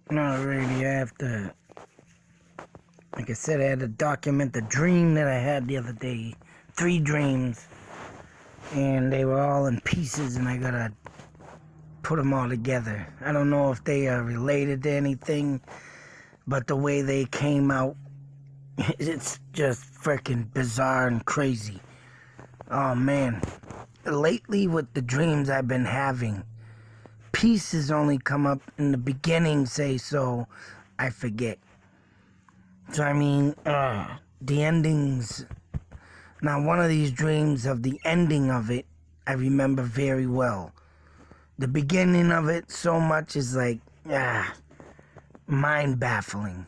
Not really. I have to, like I said, I had to document the dream that I had the other day. 3 dreams, and they were all in pieces, and I gotta put them all together. I don't know if they are related to anything, but the way they came out, it's just freaking bizarre and crazy. Oh man. Lately, with the dreams I've been having, pieces only come up in the beginning, say, so I forget. So I mean, the endings. Now, one of these dreams of the ending of it, I remember very well. The beginning of it, so much is like, mind baffling.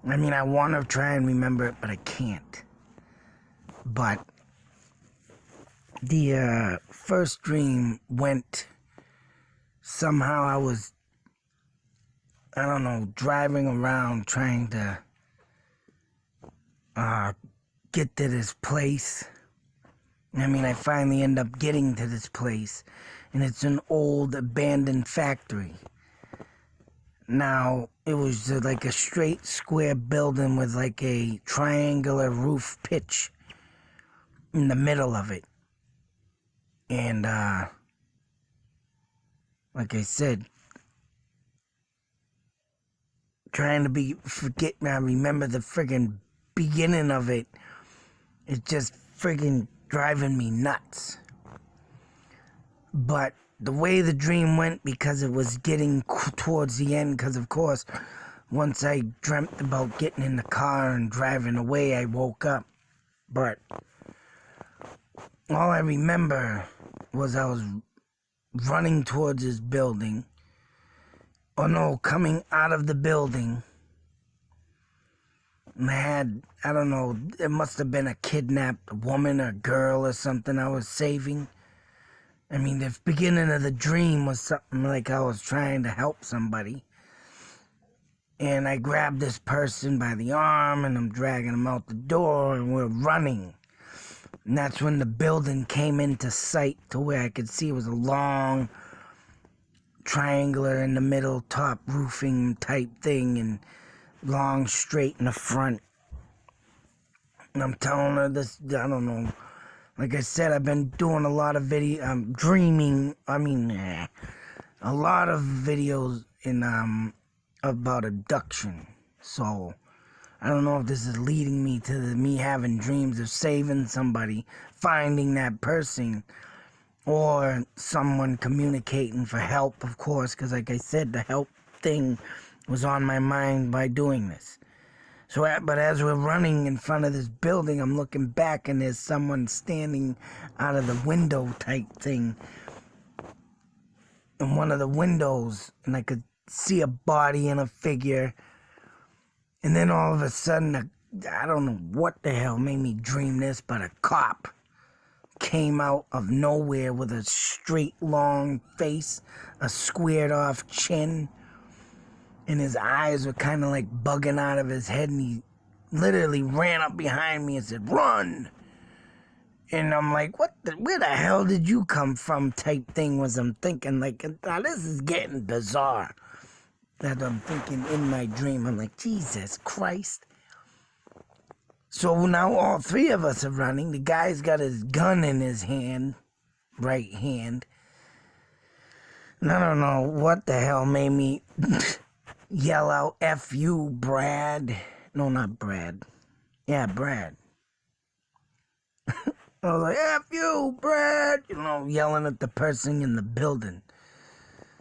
I mean, I want to try and remember it, but I can't. But the first dream went, somehow I was, I don't know, driving around trying to get to this place. I mean, I finally end up getting to this place, and it's an old abandoned factory. Now, it was like a straight square building with like a triangular roof pitch in the middle of it. And, like I said, trying to forget now, remember the friggin' beginning of it. It's just friggin' driving me nuts. But the way the dream went, because it was getting towards the end, because of course, once I dreamt about getting in the car and driving away, I woke up. But all I remember was I was running towards this building. Oh no, coming out of the building. And I had, I don't know, it must have been a kidnapped woman or girl or something I was saving. I mean, the beginning of the dream was something like I was trying to help somebody. And I grabbed this person by the arm and I'm dragging him out the door and we're running. And that's when the building came into sight to where I could see it was a long triangular in the middle, top roofing type thing, and long straight in the front. And I'm telling her this, I don't know. Like I said, I've been doing a lot of dreaming. I mean, a lot of videos about abduction. So I don't know if this is leading me to me having dreams of saving somebody, finding that person, or someone communicating for help, of course, because like I said, the help thing was on my mind by doing this. So, but as we're running in front of this building, I'm looking back and there's someone standing out of the window type thing in one of the windows, and I could see a body and a figure. And then all of a sudden, I don't know what the hell made me dream this, but a cop came out of nowhere with a straight, long face, a squared off chin, and his eyes were kind of like bugging out of his head, and he literally ran up behind me and said, "Run!" And I'm like, where the hell did you come from type thing was I'm thinking, like, now this is getting bizarre. That I'm thinking in my dream. I'm like, Jesus Christ. So now all 3 of us are running. The guy's got his gun in his hand, right hand. And I don't know what the hell made me yell out, "F you, Brad." No, not Brad. Yeah, Brad. I was like, "F you, Brad," yelling at the person in the building.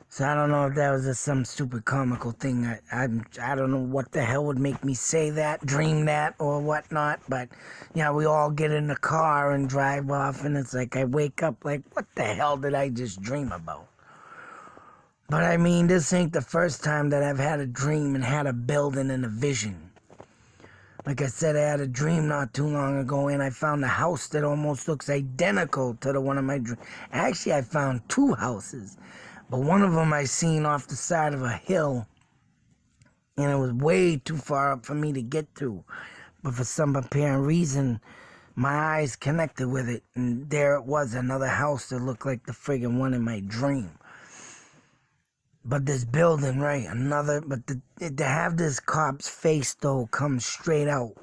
So I don't know if that was just some stupid comical thing. I don't know what the hell would make me say that, dream that, or whatnot. But, yeah, we all get in the car and drive off, and it's like I wake up like, what the hell did I just dream about? But, I mean, this ain't the first time that I've had a dream and had a building and a vision. Like I said, I had a dream not too long ago, and I found a house that almost looks identical to the one of my dreams. Actually, I found 2 houses. But one of them I seen off the side of a hill, and it was way too far up for me to get to. But for some apparent reason, my eyes connected with it, and there it was, another house that looked like the friggin' one in my dream. But this building, right? To have this cop's face though come straight out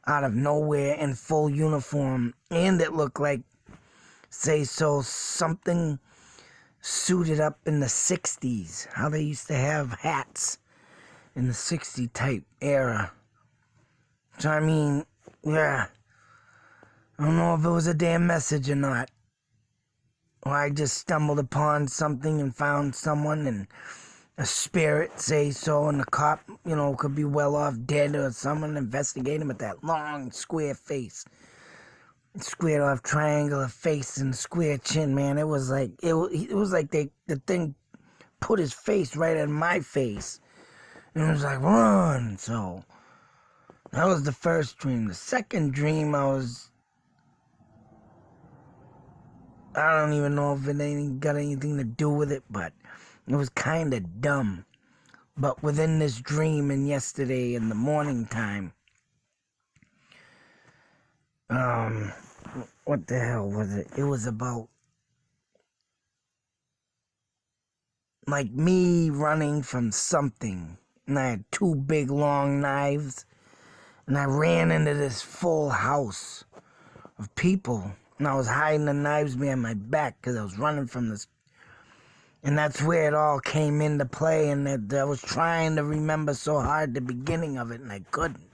of nowhere in full uniform, and it looked like, say so, something suited up in the 60s, how they used to have hats in the 60 type era. So I mean, yeah, I don't know if it was a damn message or not, or I just stumbled upon something and found someone and a spirit, say so, and the cop, could be well off dead, or someone investigate him with that long square face, squared off triangular face and square chin. Man, it was like the thing put his face right in my face, and it was like, run. So that was the first dream. The second dream, I don't even know if it ain't got anything to do with it, but it was kind of dumb. But within this dream and yesterday in the morning time, what the hell was it? It was about like me running from something, and I had two big long knives, and I ran into this full house of people, and I was hiding the knives behind my back because I was running from this. And that's where it all came into play, and I was trying to remember so hard the beginning of it, and I couldn't.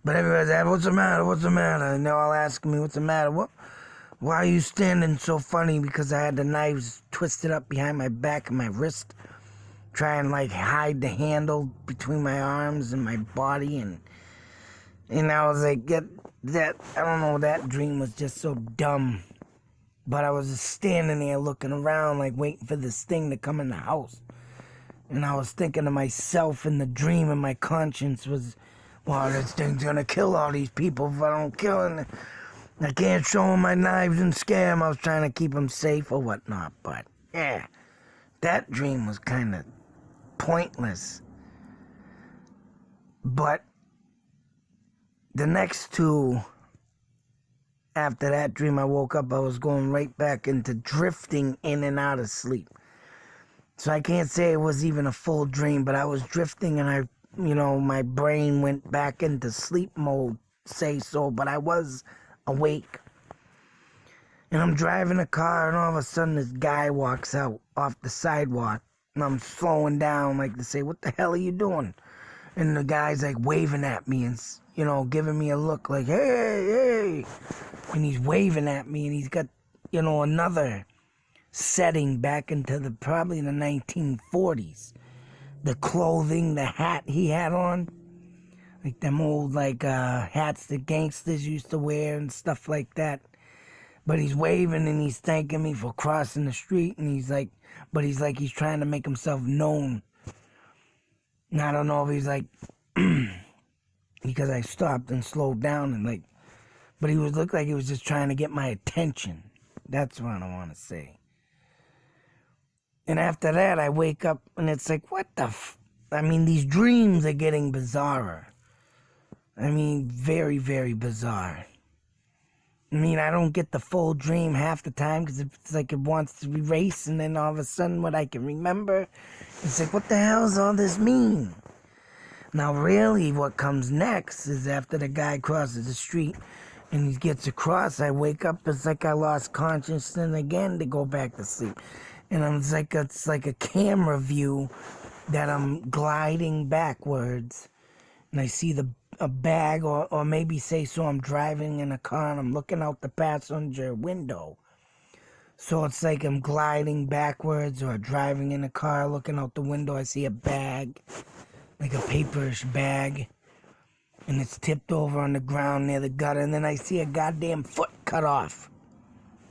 But everybody's like, what's the matter? What's the matter? And they're all asking me, what's the matter? Why are you standing so funny? Because I had the knives twisted up behind my back and my wrist, trying like hide the handle between my arms and my body, and I was like, that I don't know, that dream was just so dumb. But I was just standing there looking around, like waiting for this thing to come in the house. And I was thinking to myself in the dream, and my conscience was, well, this thing's gonna kill all these people if I don't kill them. I can't show them my knives and scare them. I was trying to keep them safe or whatnot. But, yeah, that dream was kind of pointless. But the next two, after that dream, I woke up, I was going right back into drifting in and out of sleep. So I can't say it was even a full dream, but I was drifting, and my brain went back into sleep mode, say so, but I was awake. And I'm driving a car, and all of a sudden this guy walks out off the sidewalk, and I'm slowing down like to say, what the hell are you doing? And the guy's like waving at me and, giving me a look like, hey. And he's waving at me, and he's got, another setting back into probably the 1940s. The clothing, the hat he had on, like them old, hats that gangsters used to wear and stuff like that. But he's waving, and he's thanking me for crossing the street, and he's trying to make himself known. And I don't know if he's like, because I stopped and slowed down, and but he looked like he was just trying to get my attention. That's what I want to say. And after that, I wake up, and it's like, what the these dreams are getting bizarrer. Very, very bizarre. I don't get the full dream half the time, because it's like it wants to erase, and then all of a sudden what I can remember, it's like, what the hell does all this mean? Now, really, what comes next is after the guy crosses the street, and he gets across, I wake up, it's like I lost consciousness again to go back to sleep. And it's like a camera view that I'm gliding backwards, and I see a bag, or maybe say so I'm driving in a car and I'm looking out the passenger window. So it's like I'm gliding backwards or driving in a car, looking out the window, I see a bag, like a paperish bag, and it's tipped over on the ground near the gutter, and then I see a goddamn foot cut off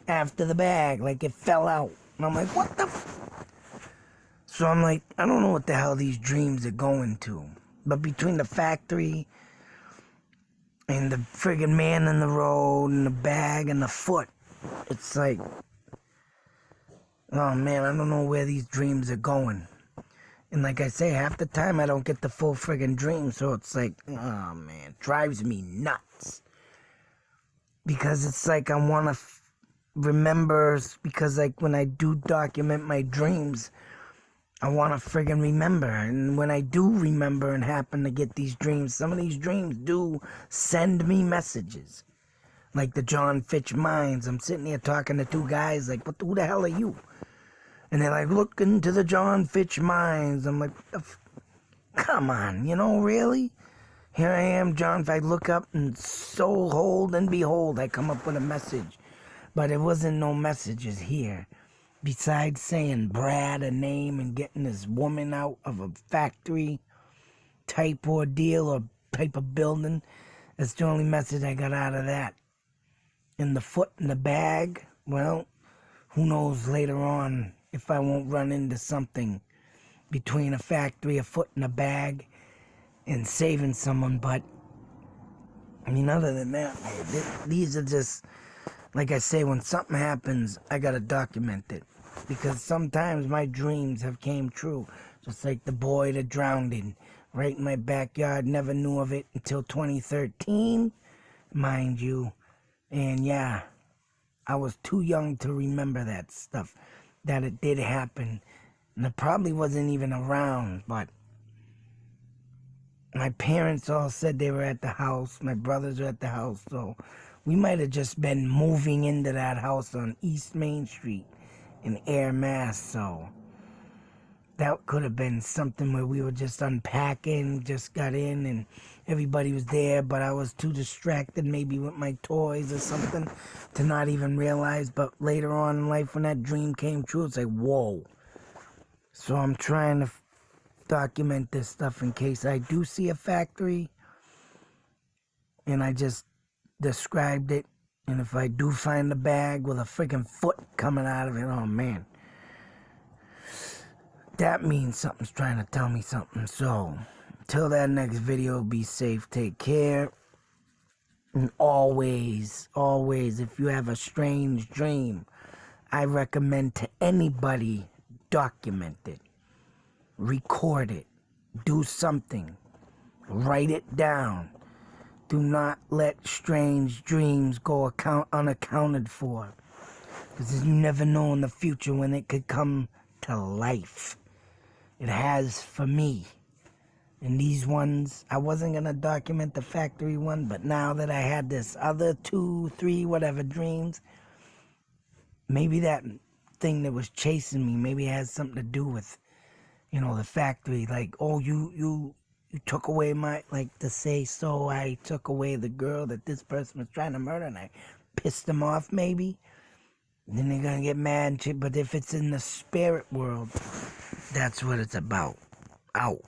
after the bag, like it fell out. And I'm like, what the So I'm like, I don't know what the hell these dreams are going to. But between the factory and the friggin' man in the road and the bag and the foot, it's like, oh man, I don't know where these dreams are going. And like I say, half the time I don't get the full friggin' dream, so it's like, oh man, drives me nuts. Because it's like I want to remember, because like when I do document my dreams, I want to friggin' remember. And when I do remember and happen to get these dreams, some of these dreams do send me messages. Like the John Fitch Minds. I'm sitting here talking to two guys like, who the hell are you? And they're like, look into the John Fitch Minds. I'm like, come on, really? Here I am, John. If I look up and so hold and behold, I come up with a message. But it wasn't no messages here. Besides saying Brad a name and getting this woman out of a factory type ordeal or type of building, that's the only message I got out of that. And the foot in the bag, well, who knows later on if I won't run into something between a factory, a foot in a bag, and saving someone. But, other than that, these are just, like I say, when something happens, I gotta document it. Because sometimes my dreams have came true. Just like the boy that drowned in, right in my backyard. Never knew of it until 2013, mind you. And yeah, I was too young to remember that stuff, that it did happen. And I probably wasn't even around, but my parents all said they were at the house. My brothers were at the house, so we might have just been moving into that house on East Main Street in Air, Mass. So that could have been something where we were just unpacking, just got in and everybody was there, but I was too distracted maybe with my toys or something to not even realize. But later on in life when that dream came true, it's like, whoa. So I'm trying to document this stuff in case I do see a factory and I just described it. And if I do find a bag with a freaking foot coming out of it, oh man, that means something's trying to tell me something. So, till that next video, be safe, take care. And always, if you have a strange dream, I recommend to anybody, document it. Record it. Do something. Write it down. Do not let strange dreams go unaccounted for. Because you never know in the future when it could come to life. It has for me. And these ones, I wasn't going to document the factory one, but now that I had this other 2, 3, whatever dreams, maybe that thing that was chasing me, maybe it has something to do with, the factory. Like, oh, you took away my, like to say, so I took away the girl that this person was trying to murder and I pissed them off maybe. And then they're going to get mad and shit. But if it's in the spirit world, that's what it's about. Out.